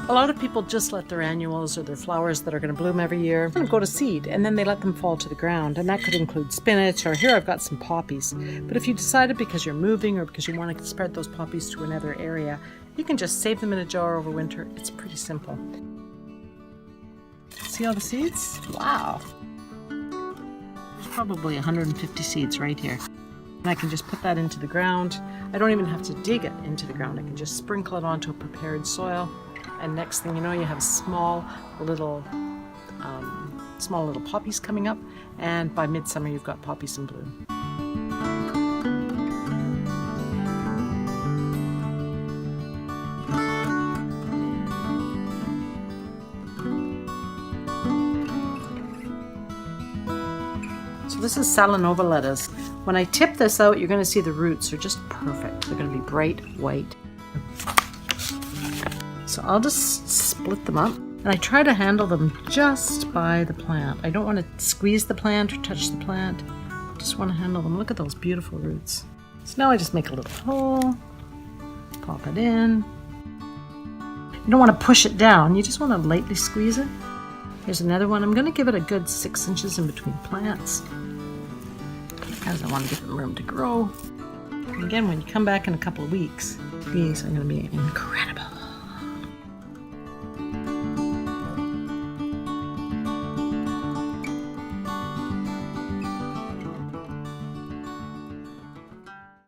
A lot of people just let their annuals or their flowers that are going to bloom every year go to seed, and then they let them fall to the ground. And that could include spinach, or here I've got some poppies. But if you decided because you're moving or because you want to spread those poppies to another area, you can just save them in a jar over winter. It's pretty simple. See all the seeds? Wow. There's probably 150 seeds right here. And I can just put that into the ground. I don't even have to dig it into the ground. I can just sprinkle it onto a prepared soil. And next thing you know, you have small little poppies coming up. And by midsummer, you've got poppies in bloom. So this is Salanova lettuce. When I tip this out, you're going to see the roots are just perfect. They're going to be bright white. So I'll just split them up, and I try to handle them just by the plant. I don't want to squeeze the plant or touch the plant. I just want to handle them. Look at those beautiful roots. So now I just make a little hole, pop it in. You don't want to push it down. You just want to lightly squeeze it. Here's another one. I'm going to give it a good 6 inches in between plants, because I want to give them room to grow. And again, when you come back in a couple of weeks, these are going to be incredible.